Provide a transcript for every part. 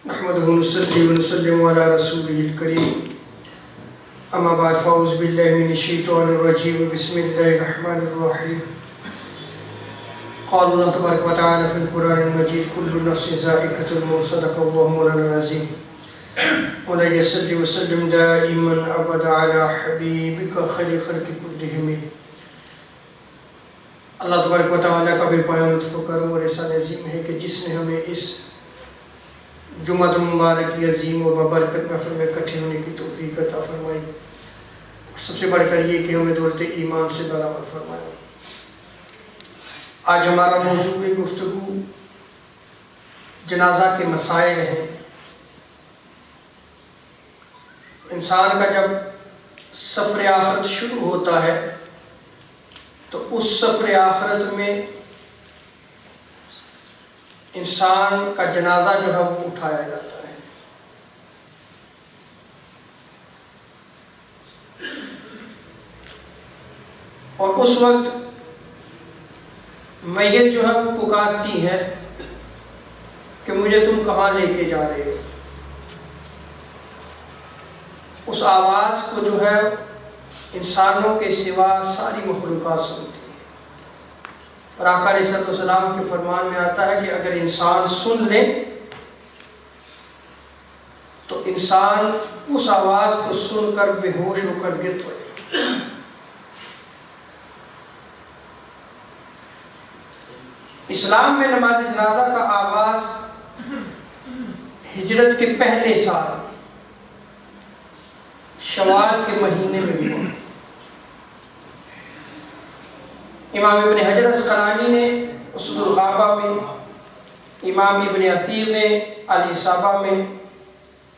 نحمده ونصلي ونسلم على رسوله الكريم اما بعد فاعوذ بالله من الشيطان الرجيم بسم الله الرحمن الرحيم قال الله تبارك وتعالى في القرآن المجيد كل نفس ذائقة الموت صدق الله مولانا العظيم مولاي صل وسلم دائما ابدا على حبيبك خير الخلق كلهم اللہ تبارک و تعالیٰ کا بے پایہ لطف و کرم اور احسان عظیم ہے کہ جس نے ہمیں اس جمعہ مبارک کی عظیم اور بابرکت محفل میں اکٹھے ہونے کی توفیق عطا فرمائی، اور سب سے بڑھ کر یہ کہ ہمیں دولت ایمان سے برآمد فرمایا۔ آج ہمارا موضوع گفتگو جنازہ کے مسائل ہیں۔ انسان کا جب سفر آخرت شروع ہوتا ہے تو اس سفر آخرت میں انسان کا جنازہ جو ہے وہ اٹھایا جاتا ہے۔ اور اس وقت میت جو ہے وہ پکارتی ہے کہ مجھے تم کہاں لے کے جا رہے ہو۔ اس آواز کو جو ہے انسانوں کے سوا ساری مخلوقات سنتی ہیں، اور آقا علیہ السلام کے فرمان میں آتا ہے کہ اگر انسان سن لے تو انسان اس آواز کو سن کر بے ہوش ہو کر گر پڑے۔ اسلام میں نماز جنازہ کا آغاز ہجرت کے پہلے سال شوال کے مہینے میں ہوا۔ امام ابن حجر اسقلانی نے اسد الغابہ میں، امام ابن اثیر نے الاصابہ میں،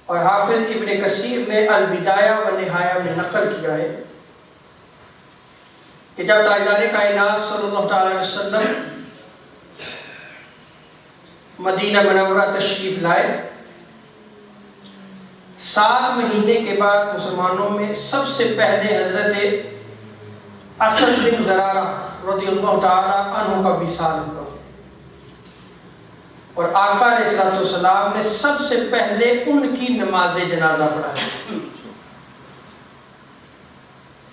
اور حافظ ابن کثیر نے البدایہ و نہایہ میں نقل کیا ہے کہ جب تاجدار کائنات صلی اللہ علیہ وسلم مدینہ منورہ تشریف لائے، 7 مہینے کے بعد مسلمانوں میں سب سے پہلے حضرت اسد بن زرارہ رضی اللہ تعالی عنہ کا وصال ہوا، اور آقا علیہ السلام نے سب سے پہلے ان کی نماز جنازہ پڑھائی۔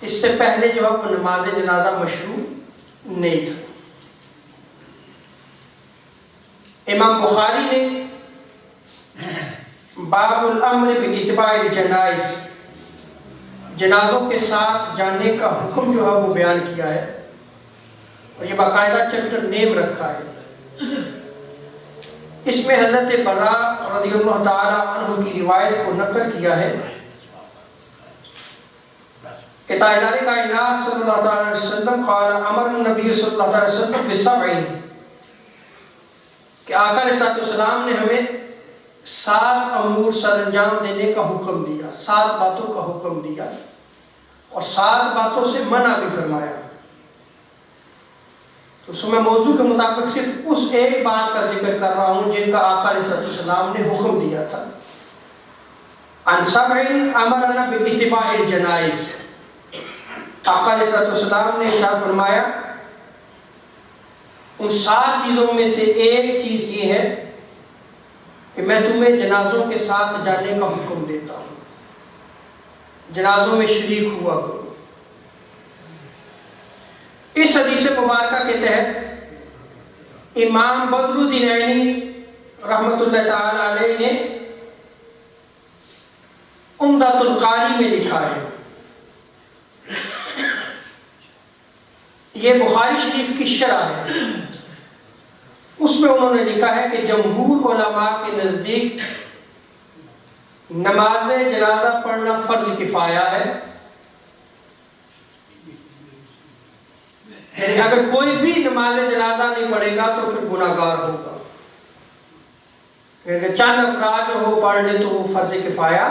اس سے پہلے جو ہے وہ نماز جنازہ مشروع نہیں تھا۔ امام بخاری نے باب الامر باتباع الجنائز، جنازوں کے ساتھ جانے کا حکم جو ہے وہ بیان کیا ہے، اور یہ باقاعدہ چیپٹر نیم رکھا ہے۔ اس میں حضرت براء رضی اللہ تعالی عنہ کی روایت کو نقل کیا ہے کہ تاجدار کائنات صلی اللہ علیہ وسلم قال امر النبی صلی اللہ علیہ وسلم بسبع، کہ آقا علیہ السلام نے ہمیں 7 امور سر انجام دینے کا حکم دیا، 7 باتوں کا حکم دیا، اور 7 باتوں سے منع بھی فرمایا۔ تو اس میں موضوع کے مطابق صرف اس ایک بات کا ذکر کر رہا ہوں جن کا آقا علیہ السلام نے حکم دیا تھا۔ عن سبع امرنا باتباع الجنائز، آقا علیہ السلام نے ارشاد فرمایا ان 7 چیزوں میں سے ایک چیز یہ ہے کہ میں تمہیں جنازوں کے ساتھ جانے کا حکم دیتا ہوں، جنازوں میں شریک ہوا کرو۔ اس حدیث مبارکہ کے تحت امام بدر الدین عینی رحمۃ اللہ تعالی علیہ نے عمدۃ القاری میں لکھا ہے، یہ بخاری شریف کی شرح ہے، اس میں انہوں نے لکھا ہے کہ جمہور علماء کے نزدیک نماز جنازہ پڑھنا فرض کفایہ ہے، یعنی اگر کوئی بھی نماز جنازہ نہیں پڑھے گا تو پھر گناہگار ہوگا، اگر چند افراد جو وہ پڑھ لیں تو وہ فرض کفایہ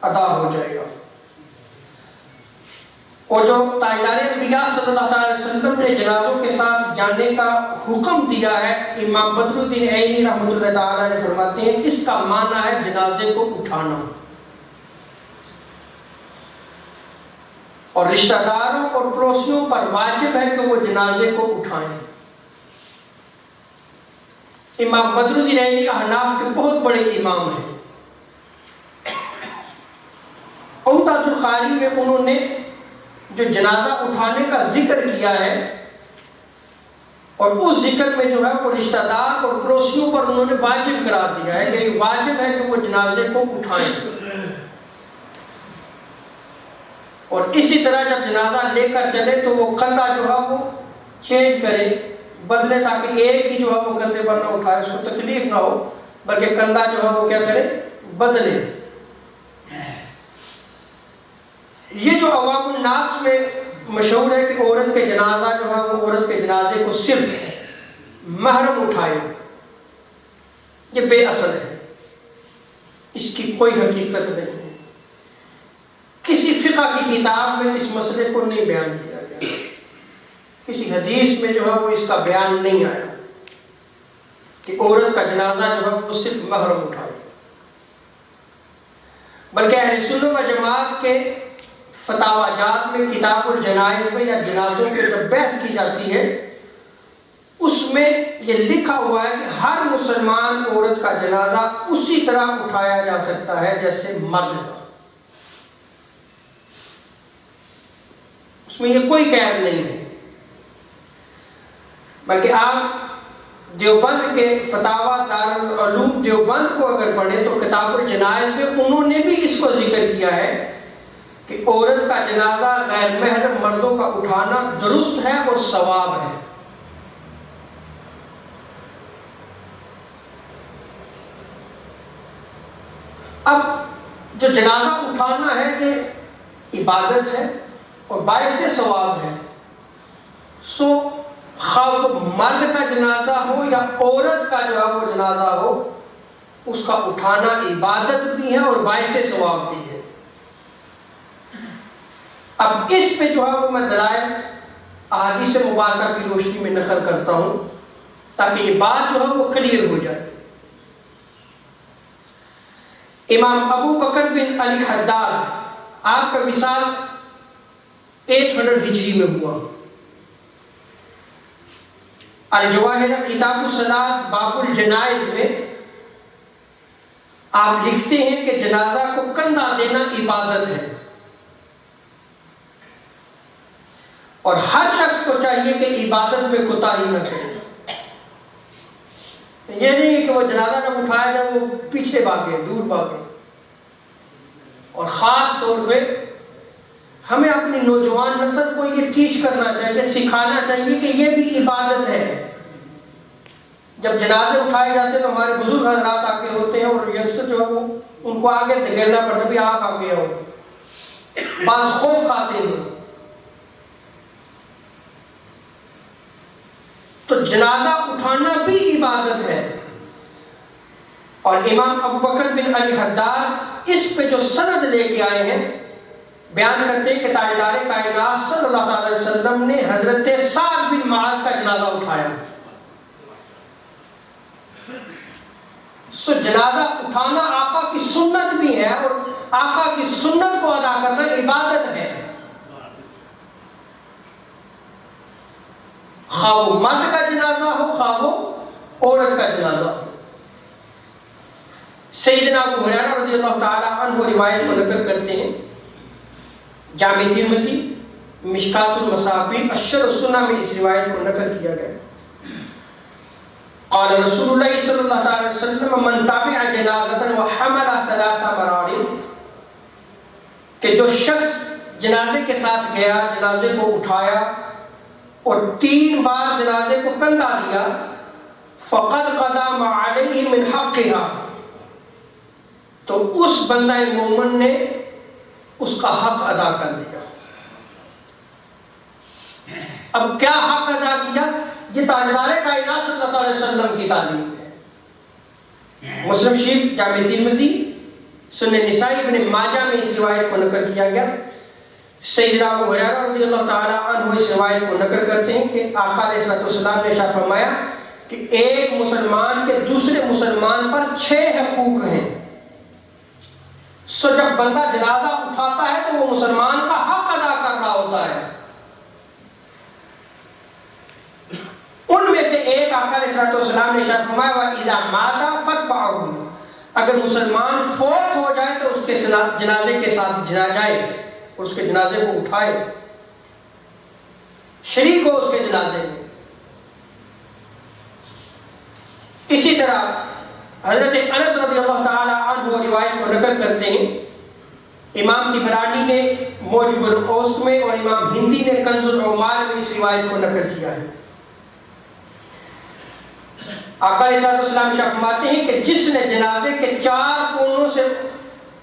ادا ہو جائے گا۔ اور جو تاجدار انبیاء صلی اللہ علیہ وسلم نے جنازوں کے ساتھ جانے کا حکم دیا ہے، امام بدر الدین عینی رحمۃ اللہ تعالی نے فرماتے ہیں اس کا معنی ہے جنازے کو اٹھانا، اور رشتہ داروں اور پڑوسیوں پر واجب ہے کہ وہ جنازے کو اٹھائیں۔ امام بدر الدین عینی احناف کے بہت بڑے امام ہیں. عمدۃ القاری میں انہوں نے جو جنازہ اٹھانے کا ذکر کیا ہے اور اس ذکر میں جو ہے وہ رشتہ دار اور پڑوسیوں پر انہوں نے واجب قرار دیا ہے کہ واجب ہے کہ وہ جنازے کو اٹھائیں. اور اسی طرح جب جنازہ لے کر چلے تو وہ کندھا جو ہے وہ چینج کرے، بدلے، تاکہ ایک ہی جو ہے وہ کندھے پر نہ اٹھائے، اس کو تکلیف نہ ہو، بلکہ کندھا جو ہے وہ کیا کرے، بدلے. یہ جو عوام الناس میں مشہور ہے کہ عورت کے جنازہ جو ہے وہ عورت کے جنازے کو صرف محرم اٹھائے، یہ بے اصل ہے، اس کی کوئی حقیقت نہیں ہے. کسی فقہ کی کتاب میں اس مسئلے کو نہیں بیان کیا گیا، کسی حدیث میں جو ہے وہ اس کا بیان نہیں آیا کہ عورت کا جنازہ جو ہے وہ صرف محرم اٹھائے. بلکہ اہل سنت و جماعت کے فتاوی جات میں کتاب الجنائز میں یا جنازوں کی جب بحث کی جاتی ہے اس میں یہ لکھا ہوا ہے کہ ہر مسلمان عورت کا جنازہ اسی طرح اٹھایا جا سکتا ہے جیسے مرد کا. اس میں یہ کوئی قید نہیں ہے. بلکہ آپ دیوبند کے فتاوی دارالعلوم دیوبند کو اگر پڑھیں تو کتاب الجنائز میں انہوں نے بھی اس کو ذکر کیا ہے کہ عورت کا جنازہ غیر محرم مردوں کا اٹھانا درست ہے اور ثواب ہے. اب جو جنازہ اٹھانا ہے یہ عبادت ہے اور باعث ثواب ہے. سو خواہ وہ مرد کا جنازہ ہو یا عورت کا جو ہے وہ جنازہ ہو، اس کا اٹھانا عبادت بھی ہے اور باعث ثواب بھی ہے. اب اس پہ جو ہے وہ میں دلائل احادیث مبارکہ کی روشنی میں نقل کرتا ہوں تاکہ یہ بات جو ہے وہ کلیئر ہو جائے. امام ابو بکر بن علی حداد، آپ کا وصال 800 ہجری میں ہوا. الجواہر کتاب الصلاۃ باب الجنائز میں آپ لکھتے ہیں کہ جنازہ کو کندھا دینا عبادت ہے اور ہر شخص کو چاہیے کہ عبادت میں کوتاہی نہ کرے. یہ نہیں کہ وہ جنازہ جب اٹھایا جب وہ پیچھے بھاگے، دور بھاگے. اور خاص طور پہ ہمیں اپنی نوجوان نسل کو یہ ٹیچ کرنا چاہیے، سکھانا چاہیے کہ یہ بھی عبادت ہے. جب جنازے اٹھائے جاتے ہیں تو ہمارے بزرگ حضرات آگے ہوتے ہیں اور ینگسٹر جو ہے وہ ان کو آگے دھکیلنا پڑتا ہے، بھی آپ آگے آؤ. بعض خوف کھاتے ہیں. تو جنازہ اٹھانا بھی عبادت ہے. اور امام ابو بکر بن علی حداد اس پہ جو سند لے کے آئے ہیں بیان کرتے ہیں کہ تاجدار کائنات صلی اللہ علیہ وسلم نے حضرت سعد بن معاذ کا جنازہ اٹھایا. سو جنازہ اٹھانا آقا کی سنت بھی ہے اور آقا کی سنت کو ادا کرنا عبادت ہے. خواہ وہ مرد کا جنازہ ہو خواہ وہ عورت کا جنازہ ہو. سیدنا ابو ہریرہ رضی اللہ تعالی عنہ روایت کو نقل کرتے ہیں، جامع ترمذی، مشکات المصابیح، اشر السنہ میں اس روایت کو نقل کیا گیا. قال رسول اللہ صلی اللہ علیہ وسلم من تابع جنازۃ وحمل 3 مرار، کہ جو شخص جنازے کے ساتھ گیا، جنازے کو اٹھایا اور 3 بار جنازے کو کندھا دیا، فقد قضى ما علیہ من حقها، تو اس بندہ مومن نے اس کا حق ادا کر دیا. اب کیا حق ادا کیا؟ یہ تاجدار کائنات صلی اللہ علیہ وسلم کی تعلیم ہے. مسلم شریف، جامع ترمذی، سنن نسائی، ابن ماجہ میں اس روایت کو نقل کیا گیا. سیدنا ابو ہریرہ رضی اللہ تعالی عنہ اس روایت کو نقل کرتے ہیں کہ آقا علیہ السلام نے ارشاد فرمایا کہ ایک مسلمان کے دوسرے مسلمان پر 6 حقوق ہیں. سو جب بندہ جنازہ اٹھاتا ہے تو وہ مسلمان کا حق ادا کر رہا ہوتا ہے. ان میں سے ایک آقا علیہ والسلام نے ارشاد فرمایا وَإِذَا مَاتَ فَاتْبَعُوهُ، اگر مسلمان فوت ہو جائے تو اس کے جنازے کے ساتھ جائے، اس کے جنازے کو اٹھائے، شریک ہو اس کے جنازے میں۔ اسی طرح حضرت انس رضی اللہ تعالی عنہ روایت کو نقل کرتے ہیں، امام طبرانی نے موجب الاوسط میں اور امام ہندی نے کنز العمال میں اس روایت کو نقل کیا ہے۔ آقا علیہ السلام ارشاد فرماتے ہیں کہ جس نے جنازے کے 4 کونوں سے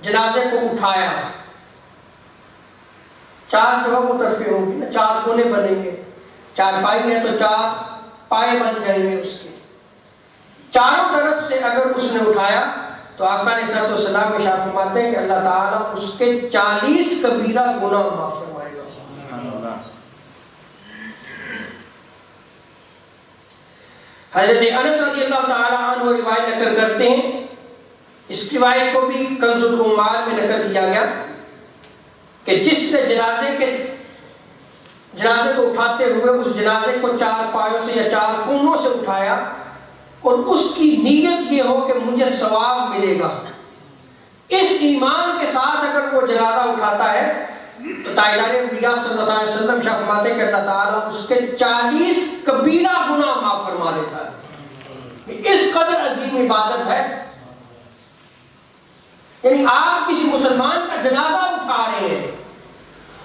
جنازے کو اٹھایا، 4 جو ہے وہ طرفیں ہوں گی نا، 4 کونے بنیں گے، 4 پائی ہے تو 4 پائے بن جائیں گے اس کے، چاروں طرف سے اگر اس نے اٹھایا تو آقا علیہ السلام ارشاد فرماتے ہیں کہ اللہ تعالیٰ اس کے 40 کبیرہ گناہ معاف فرمائے گا۔ حضرت انس رضی اللہ تعالی عنہ روایت نقل کرتے ہیں، اس روایت کو بھی کنز العمال میں نقل کیا گیا کہ جس نے جنازے کو اٹھاتے ہوئے اس جنازے کو 4 پایوں سے یا 4 کونوں سے اٹھایا اور اس کی نیت یہ ہو کہ مجھے ثواب ملے گا، اس ایمان کے ساتھ اگر وہ جنازہ اٹھاتا ہے تو تاجدار انبیاء صلی اللہ علیہ وسلم فرماتے ہیں کہ اللہ تعالیٰ اس کے 40 کبیرہ گناہ معاف فرما دیتا ہے۔ اس قدر عظیم عبادت ہے، یعنی آپ کسی مسلمان کا جنازہ اٹھا رہے ہیں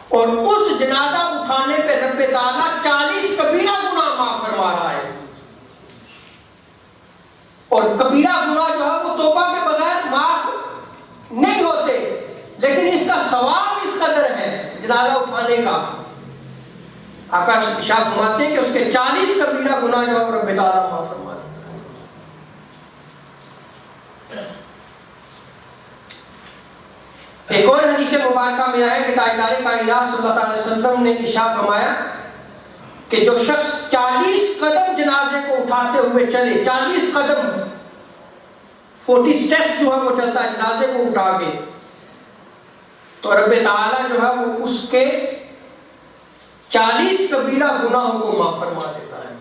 اور اس جنازہ اٹھانے پہ رب تعالیٰ 40 کبیرہ گناہ معاف فرما رہا ہے، اور کبیرہ گناہ جو ہے وہ توبہ کے بغیر معاف نہیں ہوتے، لیکن اس کا ثواب اس قدر ہے جنازہ اٹھانے کا۔ آقا ارشاد فرماتے ہیں کہ اس کے 40 کبیرہ گناہ جو ہے رب تعالیٰ معاف فرما دیتا ہے۔ ایک اور حدیث مبارکہ میں ہے کہ تاجدار کائنات صلی اللہ علیہ وسلم نے ارشاد فرمایا کہ جو شخص 40 قدم جنازے کو اٹھاتے ہوئے چلے، 40 قدم 40 سٹیپس جو ہے وہ چلتا ہے جنازے کو اٹھا کے، تو رب تعالیٰ جو ہے وہ اس کے 40 کبیرہ گناہوں کو معاف فرما دیتا ہے۔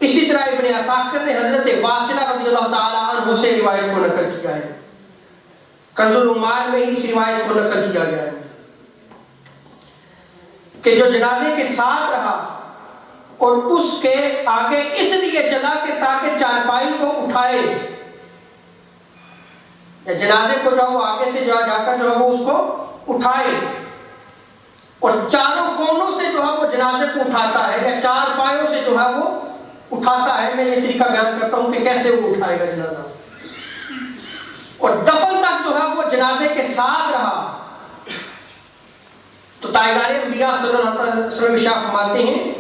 اسی طرح ابن عساکر نے حضرت واصلہ رضی اللہ تعالی عنہ سے روایت کو نقل کیا ہے، کنز العمال میں اس روایت کو نقل کیا گیا ہے کہ جو جنازے کے ساتھ رہا اور اس کے آگے اس لیے چلا کہ تاکہ چارپائی کو اٹھائے، یا جنازے کو جو وہ آگے سے جا کر جو ہے وہ اس کو اٹھائے، اور 4 کونوں سے جو ہے وہ جنازے کو اٹھاتا ہے یا 4 پایوں سے جو ہے وہ اٹھاتا ہے۔ میں یہ طریقہ بیان کرتا ہوں کہ کیسے وہ اٹھائے گا جنازہ، اور دفن تک جو ہے وہ جنازے کے ساتھ رہا، تو تاجدار انبیاء صلی اللہ علیہ وسلم ارشاد فرماتے ہیں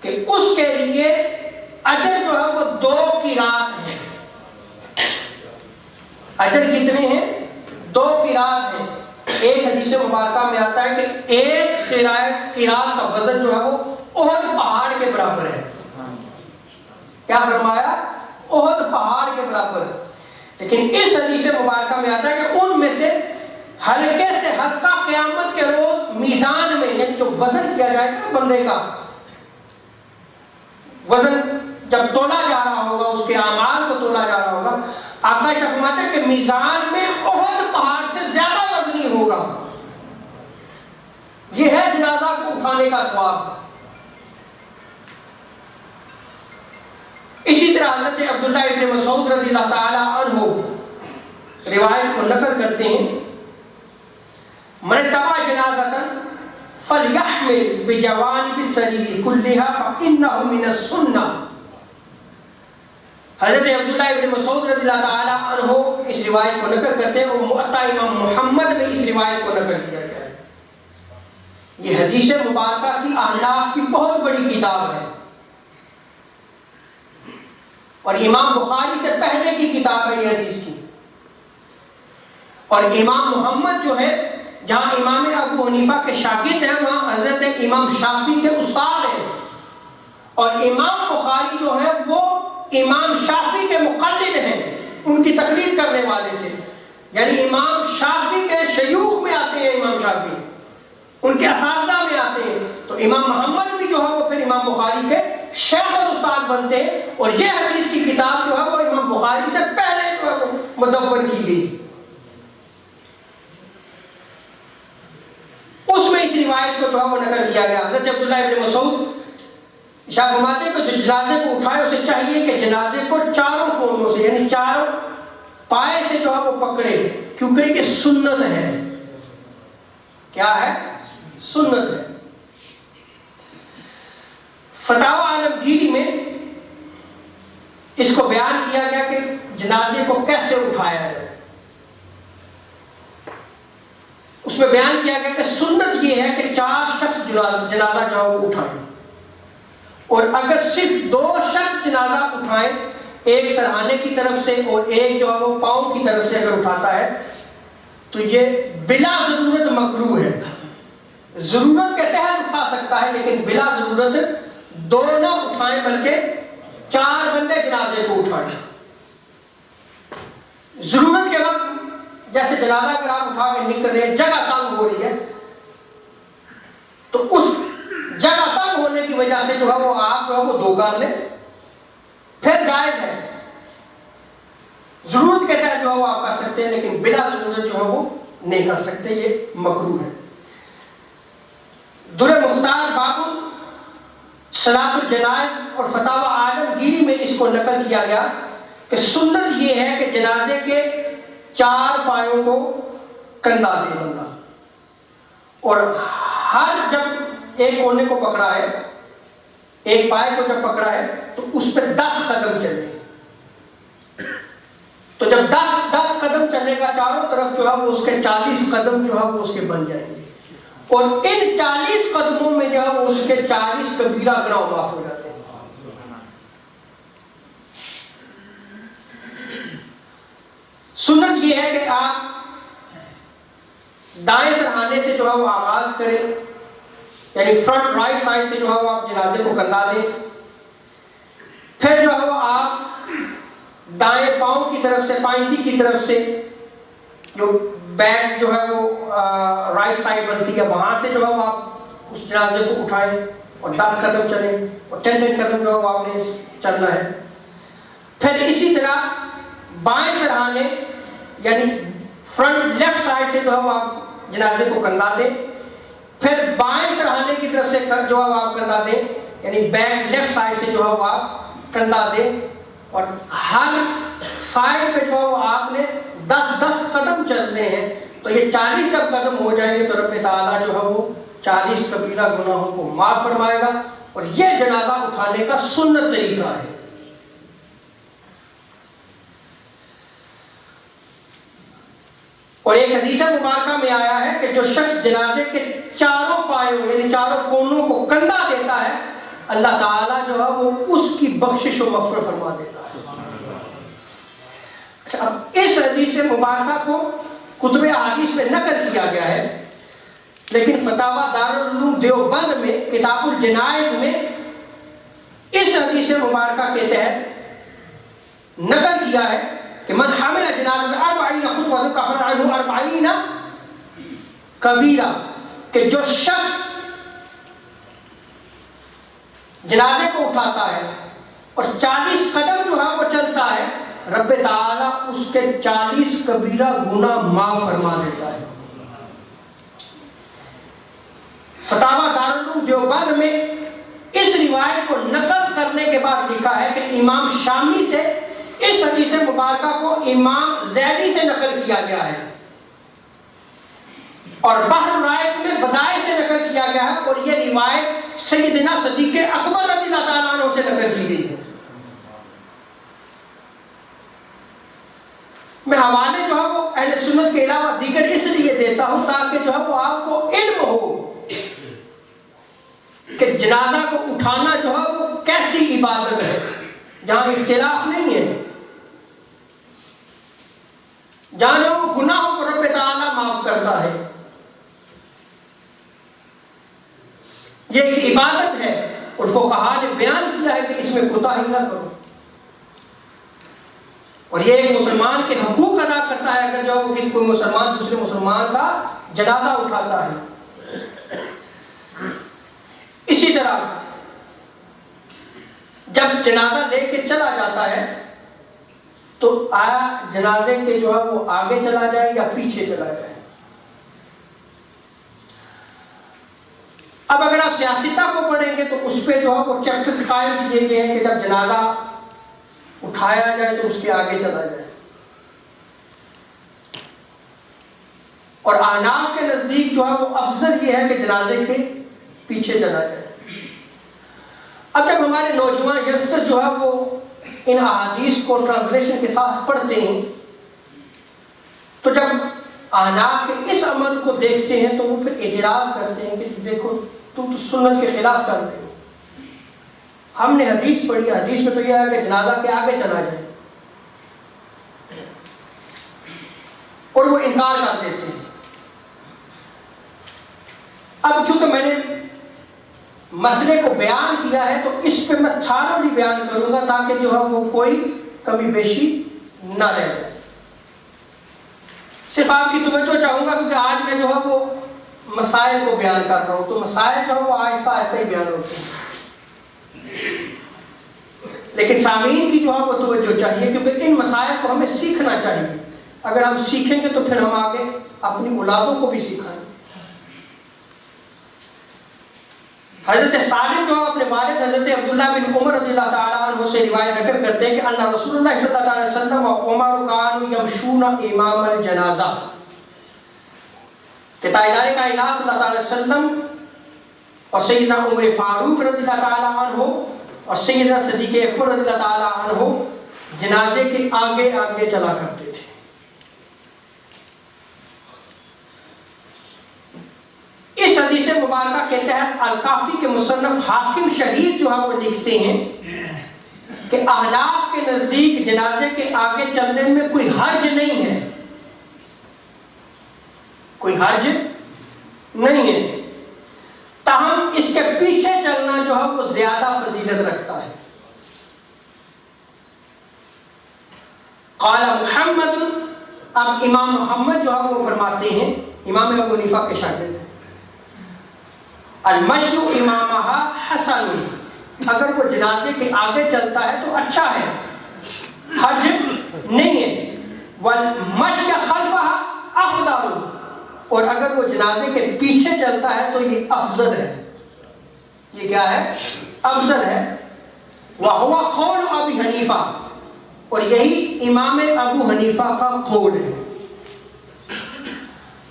کہ اس کے لیے اجر جو ہے وہ 2 قرات ہے۔ اجر کتنے ہیں؟ 2 قرات ہیں۔ ایک حدیث مبارکہ میں آتا ہے کہ ایک قرات کا وزن جو ہے وہ احد پہاڑ کے برابر ہے۔ کیا فرمایا؟ احد پہاڑ کے برابر۔ لیکن اس حدیث مبارکہ میں آتا ہے کہ ان میں سے ہلکے سے ہلکا قیامت کے روز میزان میں، یعنی جو وزن کیا جائے گا بندے کا، وزن جب تولا جا رہا ہوگا، اس کے اعمال کو تولا جا رہا ہوگا، آقا فرماتے ہیں کہ میزان میں احد پہاڑ سے زیادہ وزنی ہوگا۔ یہ ہے جنازہ کو اٹھانے کا ثواب۔ اسی طرح حضرت عبداللہ ابن مسعود رضی اللہ تعالی عنہ روایت کو نقل کرتے ہیں، من تبع جنازة فلیحمل بجوانب السریر كلها فإنه من السنة۔ حضرت عبداللہ ابن مسعود رضی اللہ تعالی عنہ اس روایت کو نقل کرتے ہیں، اور معطا امام محمد میں اس روایت کو نقل کیا گیا ہے۔ یہ حدیث مبارکہ کی احناف کی بہت بڑی کتاب ہے، اور امام بخاری سے پہلے کی کتاب ہے یہ حدیث کی، اور امام محمد جو ہے، جہاں امام ابو حنیفہ کے شاگرد ہیں وہاں حضرت امام شافعی کے استاد ہیں، اور امام بخاری جو ہے وہ امام شافعی کے مقلد ہیں، ان کی تقلید کرنے والے تھے، یعنی امام شافعی کے شیوخ میں آتے ہیں، امام شافعی ان کے اساتذہ میں آتے ہیں۔ تو امام محمد بھی جو ہے وہ پھر امام بخاری کے شیخ اور استاد بنتے ہیں، اور یہ حدیث کی کتاب جو ہے وہ امام بخاری سے پہلے جو ہے وہ مدون کی گئی۔ اس میں اس روایت کو جو ہے وہ نقل کیا گیا۔ حضرت عبداللہ ابن مسعود ارشاد فرماتے ہیں کہ جو جنازے کو اٹھائے اسے چاہیے کہ جنازے کو چاروں کونوں سے یعنی چاروں پائے سے جو ہے وہ پکڑے، کیونکہ یہ سنت ہے۔ کیا ہے؟ سنت ہے۔ فتاوی عالمگیری میں اس کو بیان کیا گیا کہ جنازے کو کیسے اٹھایا جائے۔ اس میں بیان کیا گیا کہ سنت یہ ہے کہ 4 شخص جنازہ جو ہے وہ اٹھائیں، اور اگر صرف 2 شخص جنازہ اٹھائیں، ایک سرہانے کی طرف سے اور ایک جو ہے وہ پاؤں کی طرف سے اگر اٹھاتا ہے تو یہ بلا ضرورت مکروہ ہے۔ ضرورت کے تحت اٹھا سکتا ہے لیکن بلا ضرورت 2 نہ اٹھائیں بلکہ 4 بندے جنازے کو اٹھائیں۔ ضرورت کے وقت جیسے جنازہ اگر آپ اٹھا کے نکل رہے ہیں، جگہ تنگ ہو رہی ہے، تو اس جگہ تنگ ہونے کی وجہ سے جو ہے وہ آپ جو ہے وہ 2 کر لیں، پھر جائز ہے۔ ضرورت کے تحت جو ہے وہ آپ کر سکتے ہیں لیکن بلا ضرورت جو ہے وہ نہیں کر سکتے، یہ مکروہ ہے۔ در مختار باب صلاۃ الجنائز اور فتاوی عالمگیری میں اس کو نقل کیا گیا کہ سنت یہ ہے کہ جنازے کے 4 پایوں کو کندھا دے بندہ، اور ہر جب ایک کونے کو پکڑا ہے، ایک پائے کو جب پکڑا ہے تو اس پہ 10 قدم چلے۔ تو جب 10 قدم چلے گا چاروں طرف جو ہے وہ اس کے 40 قدم جو ہے وہ اس کے بن جائیں گے، اور ان 40 قدموں میں جو ہے وہ اس کے 40 کبیرہ گناہ معاف ہو جاتے ہیں۔ سنت یہ ہے کہ آپ دائیں سرہانے سے جو ہے وہ آغاز کریں، یعنی فرنٹ رائٹ سائڈ سے جو ہے وہ آپ جنازے کو کندھا دیں، پھر جو ہے وہ آپ دائیں پاؤں کی طرف سے، پائنتی کی طرف سے جو بیک جو ہے وہ رائٹ سائڈ بنتی ہے وہاں سے جو ہے وہ آپ اس جنازے کو اٹھائیں اور 10 قدم چلیں، اور 10 قدم جو ہے وہ آپ نے چلنا ہے۔ پھر اسی طرح بائیں سرہانے یعنی فرنٹ لیفٹ سائڈ سے جو ہے وہ آپ جنازے کو کندھا دیں، پھر بائیں سرہانے کی طرف سے جو ہے وہ آپ کندھا دیں، یعنی بیک لیفٹ سائڈ سے جو ہے وہ آپ کندھا دیں، اور ہر سائڈ پہ جو ہے وہ آپ نے 10 قدم چلنے ہیں۔ تو یہ 40 جب قدم ہو جائیں گے تو رب تعالیٰ جو ہے وہ 40 کبیرہ گناہوں کو معاف فرمائے گا، اور یہ جنازہ اٹھانے کا سنت طریقہ ہے۔ اور ایک حدیث مبارکہ میں آیا ہے کہ جو شخص جنازے کے 4 پایوں یعنی 4 کونوں کو کندھا دیتا ہے، اللہ تعالیٰ جو ہے وہ اس کی بخشش و مغفرت فرما دیتا ہے۔ اچھا، اب اس حدیث مبارکہ کو کتب احادیث میں نقل کیا گیا ہے، لیکن فتاوی دارالعلوم دیوبند میں کتاب الجنائز میں اس حدیث مبارکہ کے تحت نقل کیا ہے کہ من حمل جنازہ 40 خطوہ کفر عنہ 40 کبیرہ، کہ جو شخص جنازے کو اٹھاتا ہے اور 40 قدم جو ہے وہ چلتا ہے، رب تعالیٰ اس کے 40 کبیرہ گناہ معاف فرما دیتا ہے۔ فتاوی دارالعلوم دیوبند میں اس روایت کو نقل کرنے کے بعد لکھا ہے کہ امام شامی سے اس حدیث مبارکہ کو امام زیلی سے نقل کیا گیا ہے، اور بحر الرائق میں بدائع سے نقل کیا گیا ہے، اور یہ روایت سیدنا صدیق اکبر رضی اللہ تعالیٰ عنہ سے نقل کی گئی ہے۔ میں حوالے جو ہے وہ اہل سنت کے علاوہ دیگر اس لیے دیتا ہوں تاکہ جو ہے وہ آپ کو علم ہو کہ جنازہ کو اٹھانا جو ہے وہ کیسی عبادت ہے، جہاں اختلاف نہیں ہے، جہاں جو وہ گناہوں کو رب تعالیٰ معاف کرتا ہے۔ یہ ایک عبادت ہے، اور فقہاء نے بیان کیا ہے کہ اس میں کوتاہی نہ کرو، اور یہ ایک مسلمان کے حقوق ادا کرتا ہے اگر جو کوئی مسلمان دوسرے مسلمان کا جنازہ اٹھاتا ہے۔ چراغ جب جنازہ لے کے چلا جاتا ہے تو آیا جنازے کے جو ہے وہ آگے چلا جائے یا پیچھے چلا جائے؟ اب اگر آپ سیاستہ کو پڑھیں گے تو اس پہ جو ہے وہ چیپٹرز قائم کیے گئے ہیں کہ جب جنازہ اٹھایا جائے تو اس کے آگے چلا جائے، اور احناف کے نزدیک جو ہے وہ افضل یہ ہے کہ جنازے کے پیچھے چلا جائے۔ اب جب ہمارے نوجوان ینگسٹر جو ہے وہ ان احادیث کو ٹرانسلیشن کے ساتھ پڑھتے ہیں تو جب احناف کے اس عمل کو دیکھتے ہیں تو وہ پھر اعتراض کرتے ہیں کہ دیکھو تم تو سنت کے خلاف چل رہے ہو، ہم نے حدیث پڑھی، حدیث میں تو یہ ہے کہ جنازہ کے آگے چلا جائے، اور وہ انکار کر دیتے ہیں۔ اب چونکہ میں نے مسئلے کو بیان کیا ہے تو اس پہ میں تھارلی بیان کروں گا تاکہ جو ہے وہ کوئی کمی بیشی نہ رہ جائے۔ صرف آپ کی توجہ چاہوں گا کیونکہ آج میں جو ہے وہ مسائل کو بیان کر رہا ہوں، تو مسائل جو ہے وہ آہستہ آہستہ ہی بیان ہوتے ہیں، لیکن سامعین کی جو ہے وہ توجہ چاہیے کیونکہ ان مسائل کو ہمیں سیکھنا چاہیے۔ اگر ہم سیکھیں گے تو پھر ہم آگے اپنی اولادوں کو بھی سکھائیں۔ حضرت سالم جو اپنے والد حضرت عبداللہ بن عمر رضی اللہ تعالیٰ عنہ سے روایت نقل کرتے ہیں کہ ان رسول اللہ صلی اللہ علیہ وسلم و عمر کانوا یمشون امام الجنازہ، کہ تاجدار کائنات صلی اللہ علیہ وسلم اور سیدنا عمر فاروق رضی اللہ تعالیٰ عنہ اور سیدنا صدیق اکبر رضی اللہ تعالیٰ عنہ جنازے کے آگے آگے چلا کرتے تھے۔ اس حدیث مبارکہ کے تحت الکافی کے مصنف حاکم شہید جو ہے وہ لکھتے ہیں کہ احناف کے نزدیک جنازے کے آگے چلنے میں کوئی حرج نہیں ہے، کوئی حرج نہیں ہے، تاہم اس کے پیچھے چلنا جو ہے وہ زیادہ فضیلت رکھتا ہے۔ قال محمد، اب امام محمد جو ہے وہ فرماتے ہیں، امام ابو حنیفہ کے شاگرد ہیں، المشی امامہ حسن، اگر وہ جنازے کے آگے چلتا ہے تو اچھا ہے، حرج نہیں ہے، والمشی خلفہ افضل، اور اگر وہ جنازے کے پیچھے چلتا ہے تو یہ افضل ہے، یہ کیا ہے؟ افضل ہے۔ وَهُوَ قول ابی حنیفہ، اور یہی امام ابو حنیفہ کا قول ہے۔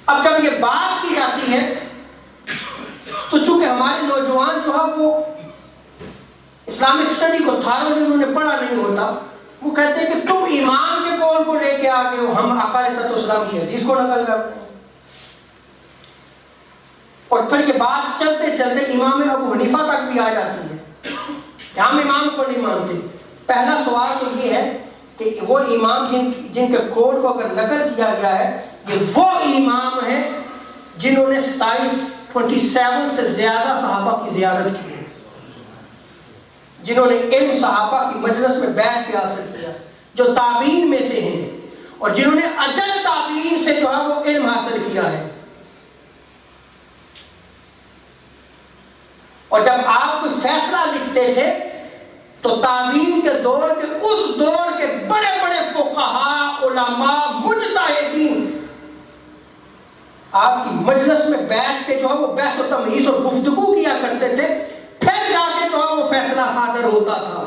اب جب یہ بات کی جاتی ہے تو چونکہ ہمارے نوجوان جو ہے وہ اسلامک اسٹڈی کو تھارلی انہوں نے پڑھا نہیں ہوتا، وہ کہتے ہیں کہ تم امام کے قول کو لے کے آگے ہو، ہم آقا علیہ السلام کی حدیث کو نقل کرتے ہیں، اور پھر یہ بات چلتے چلتے امام ابو حنیفہ تک بھی آ جاتی ہے کہ ہم امام کو نہیں مانتے۔ پہلا سوال تو یہ ہے کہ وہ امام جن کے قول کو اگر نقل کیا گیا ہے، یہ وہ امام ہیں جنہوں نے 27 سے زیادہ صحابہ کی زیارت کی ہے، جنہوں نے علم صحابہ کی مجلس میں بیٹھ کے حاصل کیا، جو تابعین میں سے ہیں، اور جنہوں نے اجل تابعین سے جو ہے وہ علم حاصل کیا ہے۔ اور جب آپ کوئی فیصلہ لکھتے تھے تو تابعین کے دور کے اس دور کے بڑے بڑے فقہاء، علماء، مجتہدین آپ کی مجلس میں بیٹھ کے جو ہے وہ بحث و تمہیز اور گفتگو کیا کرتے تھے، پھر جا کے جو ہے وہ فیصلہ صادر ہوتا تھا۔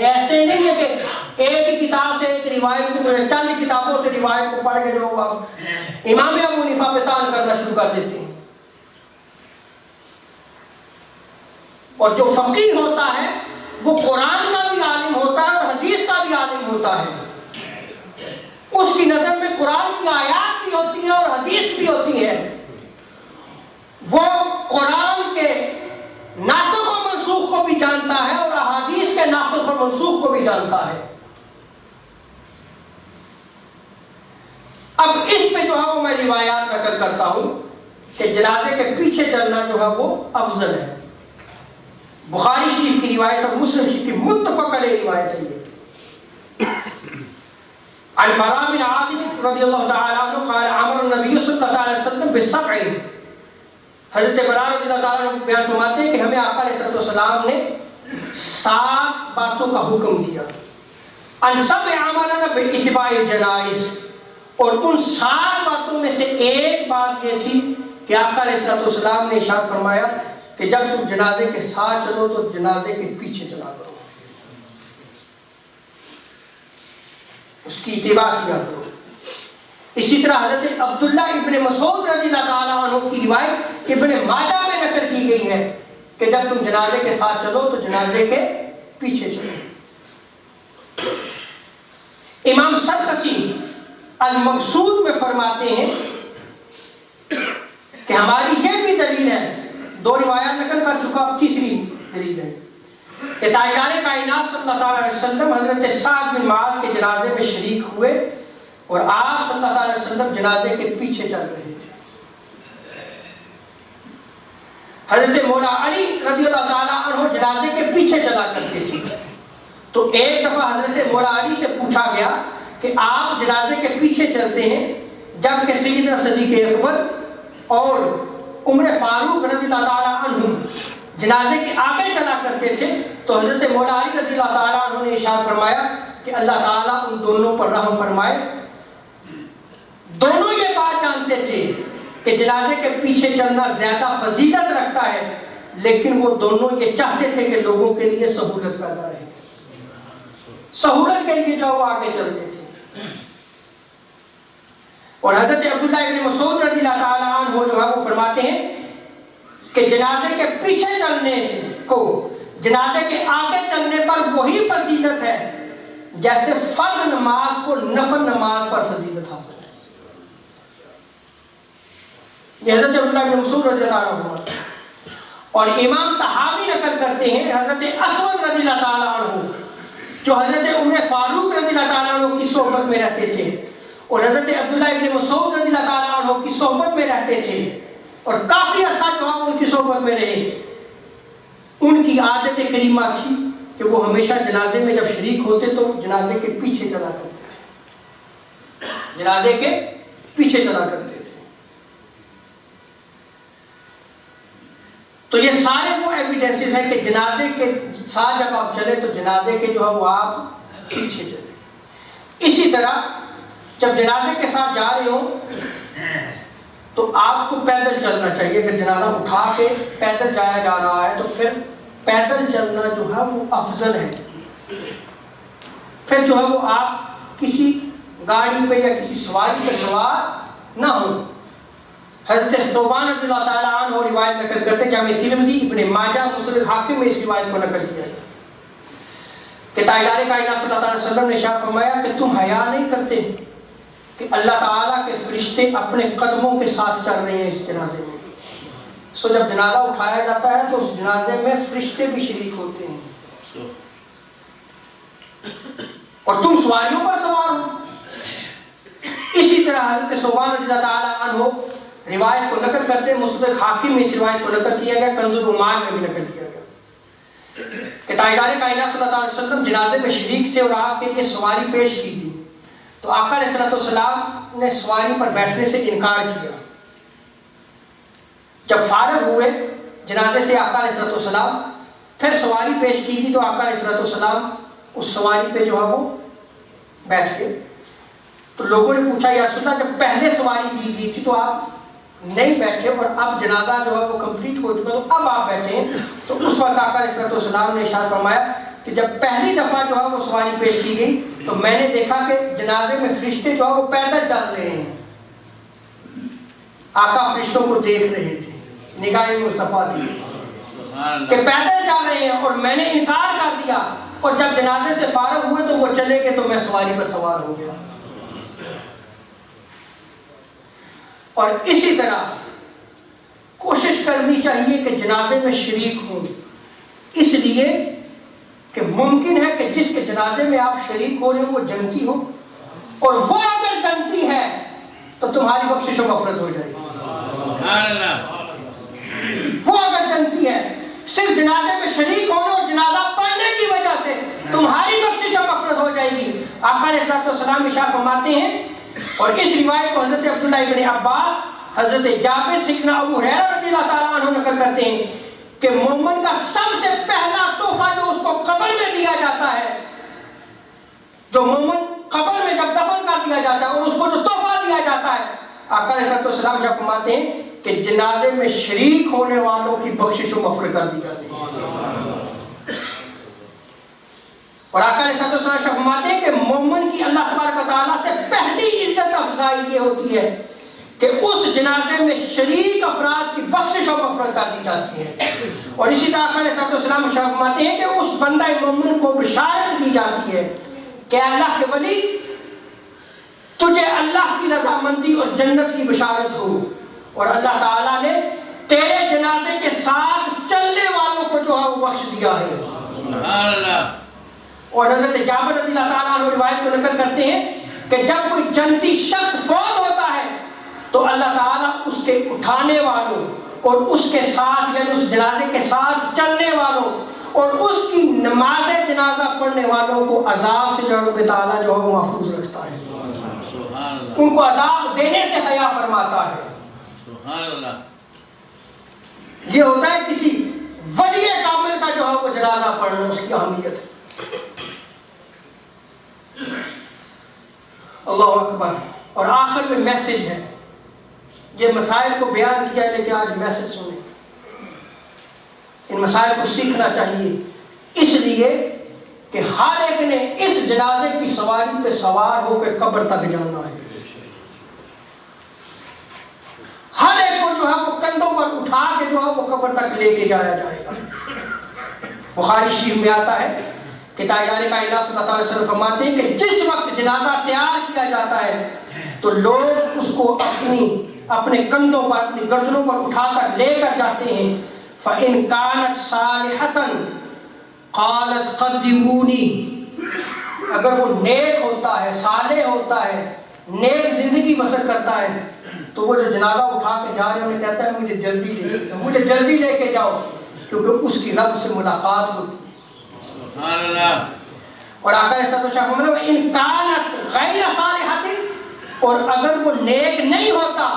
ایسے نہیں ہے کہ ایک ہی کتاب سے ایک روایت کو، چند کتابوں سے روایت کو پڑھ کے جو امام ابو حنیفہ پہ طعن کرنا شروع کر دیتے ہیں۔ اور جو فقیہ ہوتا ہے وہ قرآن کا بھی عالم ہوتا ہے اور حدیث کا بھی عالم ہوتا ہے، اس کی نظر میں قرآن کی آیات بھی ہوتی ہیں اور حدیث بھی ہوتی ہے، وہ قرآن کے ناسخ و منسوخ کو بھی جانتا ہے اور احادیث کے ناسخ و منسوخ کو بھی جانتا ہے۔ اب اس پہ جو ہے وہ میں روایات نقل کرتا ہوں کہ جنازے کے پیچھے چلنا جو ہے وہ افضل ہے۔ بخاری شریف کی روایت اور مسلم شریف کی متفق علیہ روایت ہے یہ۔ عن براء بن عازب رضی اللہ تعالی عنہ قال امر النبی صلی اللہ علیہ وسلم بسبع، حضرت برار رضی اللہ تعالیٰ عنہ بیان فرماتے ہیں کہ ہمیں آقا علیہ السلام نے 7 باتوں کا حکم دیا، ان سب عملنا باتباع الجنائز، اور ان 7 باتوں میں سے ایک بات یہ تھی کہ آقا علیہ السلام نے ارشاد فرمایا کہ جب تم جنازے کے ساتھ چلو تو جنازے کے پیچھے چلا کرو، اس کی اتباع کیا کرو۔ اسی طرح حضرت عبداللہ ابن مسعود رضی اللہ تعالیٰ عنہ کی روایت ابن ماجہ میں نقل کی گئی ہے کہ جب تم جنازے کے ساتھ چلو تو جنازے کے پیچھے چلو۔ امام سرخسی المقصود میں فرماتے ہیں کہ ہماری یہ بھی دلیل ہے، 2 روایات نقل کر چکا، اب تیسری دلیل ہے کہ تاجدار کائنات صلی اللہ علیہ وسلم حضرت سعد بن معاذ کے جنازے میں شریک ہوئے اور آپ صلی اللہ علیہ وسلم جنازے کے پیچھے چل رہے تھے۔ حضرت مولا علی رضی اللہ تعالیٰ عنہ جنازے کے پیچھے چلا کرتے تھے، تو ایک دفعہ حضرت مولا علی سے پوچھا گیا کہ آپ جنازے کے پیچھے چلتے ہیں جبکہ سیدنا صدیق اکبر اور عمر فاروق رضی اللہ تعالیٰ عنہ جنازے کے آگے چلا کرتے تھے، تو حضرت مولا علی رضی اللہ تعالیٰ عنہ نے ارشاد فرمایا کہ اللہ تعالیٰ ان دونوں پر رحم فرمائے۔ دونوں یہ بات جانتے تھے کہ جنازے کے پیچھے چلنا زیادہ فضیلت رکھتا ہے، لیکن وہ دونوں یہ چاہتے تھے کہ لوگوں کے لیے سہولت پیدا رہے، سہولت کے لیے جو وہ آگے چلتے تھے۔ اور حضرت عبداللہ ابن مسعود رضی اللہ تعالیٰ عنہ جو ہے وہ فرماتے ہیں کہ جنازے کے پیچھے چلنے کو جنازے کے آگے چلنے پر وہی فضیلت ہے جیسے فرض نماز کو نفل نماز پر فضیلت حاصل ہے۔ یہ حضرت عبداللہ ابن مسعود رضی اللہ عنہ اور امام طحاوی نقل کرتے ہیں حضرت اسود رضی اللہ تعالیٰ عنہ جو حضرت عمر فاروق رضی اللہ تعالیٰ عنہ کی صحبت میں رہتے تھے اور حضرت عبداللہ ابن مسعود رضی اللہ تعالیٰ عنہ کی صحبت میں رہتے تھے اور کافی عرصہ جو ہے ان کی صحبت میں رہے، ان کی عادت کریمہ تھی کہ وہ ہمیشہ جنازے میں جب شریک ہوتے تو جنازے کے پیچھے چلا کرتے تھے، جنازے کے پیچھے چلا کرتے تھے۔ تو یہ سارے وہ ایویڈنسز ہیں کہ جنازے کے ساتھ جب آپ چلے تو جنازے کے جو ہے وہ آپ پیچھے چلے۔ اسی طرح جب جنازے کے ساتھ جا رہے ہوں تو آپ کو پیدل چلنا چاہیے، اگر جنازہ اٹھا کے پیدل جایا جا رہا ہے تو پھر پیدل چلنا جو ہے وہ افضل ہے، پھر جو ہے وہ آپ کسی گاڑی پہ یا کسی سواری پہ سوار نہ ہوں۔ حضرت ثوبان رضی اللہ تعالیٰ عنہ روایت نقل کرتے، جامع ترمذی، ابن ماجہ، مستدرک حاکم میں اس روایت کو نقل کیا ہے کہ تاجدار کائنات صلی اللہ علیہ وسلم نے ارشاد فرمایا کہ تم حیا نہیں کرتے کہ اللہ تعالیٰ کے فرشتے اپنے قدموں کے ساتھ چل رہے ہیں اس جنازے میں۔ سو جب جنازہ اٹھایا جاتا ہے تو اس جنازے میں فرشتے بھی شریک ہوتے ہیں اور تم سواریوں پر سوار ہو۔ اسی طرح حضرت ثوبان رضی اللہ تعالیٰ عنہ روایت کو نقل کرتے، مستدرک حاکم میں اس روایت کو نقل کیا گیا، کنز الایمان میں بھی نقل کیا گیا کہ تاجدار کائنات صلی اللہ علیہ وسلم جنازے میں شریک تھے اور آپ کے لیے سواری پیش کی گئی، تو آقا علیہ السلام نے سواری پر بیٹھنے سے انکار کیا۔ جب فارغ ہوئے جنازے سے آقا علیہ السلام، پھر سواری پیش کی گئی تو آقا علیہ السلام اس سواری پہ جو ہے وہ بیٹھ گئے۔ تو لوگوں نے پوچھا یا رسول اللہ جب پہلے سواری دی گئی تھی تو آپ نہیں بیٹھے اور اب جنازہ جو ہے وہ کمپلیٹ ہو چکا تو اب آپ بیٹھے ہیں، تو اس وقت آقا علیہ السلام نے ارشاد فرمایا کہ جب پہلی دفعہ جو ہے وہ سواری پیش کی گئی تو میں نے دیکھا کہ جنازے میں فرشتے جو ہے وہ پیدل چل رہے ہیں، آقا فرشتوں کو دیکھ رہے تھے، نگاہ مصطفیٰ تھی کہ پیدل چل رہے ہیں، اور میں نے انکار کر دیا اور جب جنازے سے فارغ ہوئے تو وہ چلے گئے تو میں سواری پر سوار ہو گیا۔ اور اسی طرح کوشش کرنی چاہیے کہ جنازے میں شریک ہوں، اس لیے کہ ممکن ہے کہ جس کے جنازے میں آپ شریک ہو رہے ہو وہ جنتی ہو، اور وہ اگر جنتی ہے تو تمہاری بخشش و مغفرت ہو جائے گی۔ وہ اگر جنتی ہے، صرف جنازے میں شریک ہونے اور جنازہ پڑھنے کی وجہ سے تمہاری بخشش و مغفرت ہو جائے گی۔ آقا علیہ السلام ارشاد فرماتے ہیں، اور اس روایت کو حضرت عبداللہ ابن عباس حضرت جابر سیدنا ابو ہریرہ رضی اللہ تعالیٰ عنہ نقل کرتے ہیں کہ مومن کا سب سے پہلا تحفہ جو اس کو قبر میں دیا جاتا ہے، جو مومن قبر میں جب دفن کر دیا جاتا ہے اور اس کو جو تحفہ دیا جاتا ہے، آقا علیہ السلام جب فرماتے ہیں کہ جنازے میں شریک ہونے والوں کی بخشش و مغفرت کر دی جاتی ہے۔ اور آقا علیہ السلام فرماتے ہیں کہ مومن کی اللہ تبارک و تعالیٰ سے پہلی عزت افزائی یہ ہوتی ہے کہ اس جنازے میں شریک افراد کی بخشش و مغفرت کر دی جاتی ہے۔ اور اسی طرح آقا علیہ السلام فرماتے ہیں کہ اس بندہ مومن کو بشارت دی جاتی ہے کہ اللہ کے ولی تجھے اللہ کی رضامندی اور جنت کی بشارت ہو، اور اللہ تعالیٰ نے تیرے جنازے کے ساتھ چلنے والوں کو جو ہے وہ بخش دیا ہے۔ سبحان اللہ۔ اور حضرت جابر رضی اللہ تعالیٰ عنہ روایت کو نقل کرتے ہیں کہ جب کوئی جنتی شخص فوت ہوتا ہے تو اللہ تعالیٰ اس کے اٹھانے والوں اور اس کے ساتھ یعنی اس جنازے کے ساتھ چلنے والوں اور اس کی نماز جنازہ پڑھنے والوں کو عذاب سے جو رب تعالیٰ جو ہے وہ محفوظ رکھتا ہے، ان کو عذاب دینے سے حیا فرماتا ہے۔ سبحان اللہ۔ یہ ہوتا ہے کسی ولی کامل کا جو ہے وہ جنازہ پڑھنا، اس کی اہمیت ہے۔ اللہ اکبر۔ اور آخر میں میسج ہے، یہ مسائل کو بیان کیا ہے لیکن آج میسج سنیں، ان مسائل کو سیکھنا چاہیے، اس لیے کہ ہر ایک نے اس جنازے کی سواری پہ سوار ہو کر قبر تک جانا ہے۔ ہر ایک کو جو ہے وہ کندھوں پر اٹھا کے جو ہے وہ قبر تک لے کے جایا جائے گا۔ بخاری شریف میں آتا ہے کہ تاجدار کائنات صلی اللہ علیہ وسلم فرماتے ہیں کہ جس وقت جنازہ تیار کیا جاتا ہے تو لوگ اس کو اپنے کندھوں پر اپنی گردنوں پر اٹھا کر لے کر جاتے ہیں۔ فَإِن كَانَتْ صَالِحَةً قَالَتْ قَدِّمُونِي، اگر وہ نیک ہوتا ہے، صالح ہوتا ہے، نیک زندگی بسر کرتا ہے تو وہ جو جنازہ اٹھا کے جا رہے ہیں انہیں کہتا ہے مجھے جلدی لے کے جاؤ، کیونکہ اس کی رب سے ملاقات ہوتی ہے۔ سبحان اللہ۔ اور آقا علیہ السلام فرماتے ہیں ان کانت غیر صالحۃ، اور اگر وہ نیک نہیں ہوتا،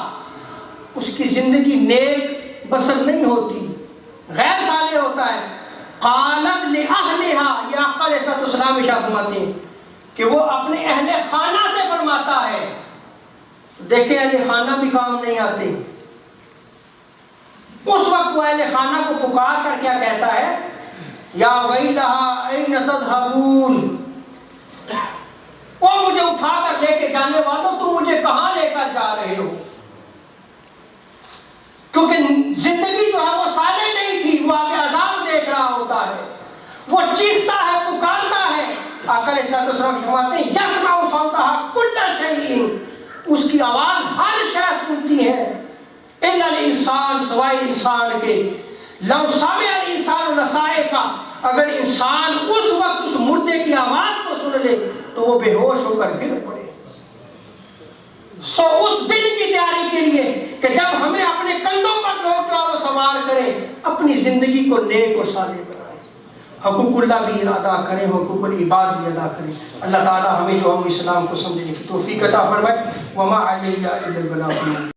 اس کی زندگی نیک بسر نہیں ہوتی، غیر صالح ہوتا ہے، قالت لأہلہا، یہ آقا علیہ السلام ارشاد فرماتے ہیں کہ وہ اپنے اہل خانہ سے فرماتا ہے۔ دیکھیں اہل خانہ بھی کام نہیں آتے، اس وقت وہ اہل خانہ کو پکار کر کیا کہتا ہے، یا ویلہا این تذہبون، وہ مجھے اٹھا کر لے کے جانے والوں تم مجھے کہاں لے کر جا رہے ہو، کیونکہ زندگی جو ہے وہ صالح نہیں تھی، وہ آگے عذاب دیکھ رہا ہوتا ہے، وہ چیختا ہے، پکارتا ہے۔ آقا علیہ السلام فرماتے ہیں یسمع صوتها کل شیء، اس کی آواز ہر شے سنتی ہے، الا الانسان، سوائے انسان کے، لو سمع الانسان لصائق، اگر انسان اس وقت اس مردے کی آواز کو سن لے تو وہ بے ہوش ہو کر گر پڑے۔ سو اس دن کی تیاری کے لیے کہ جب ہمیں اپنے کندھوں پر لوگ جو سوار کریں، اپنی زندگی کو نیک اور صالح بنائیں، حقوق اللہ بھی ادا کریں، حقوق العباد بھی ادا کریں۔ اللہ تعالی ہمیں جو ہم اسلام کو سمجھنے کی توفیق عطا فرمائے۔ وما علینا الا البلاغ۔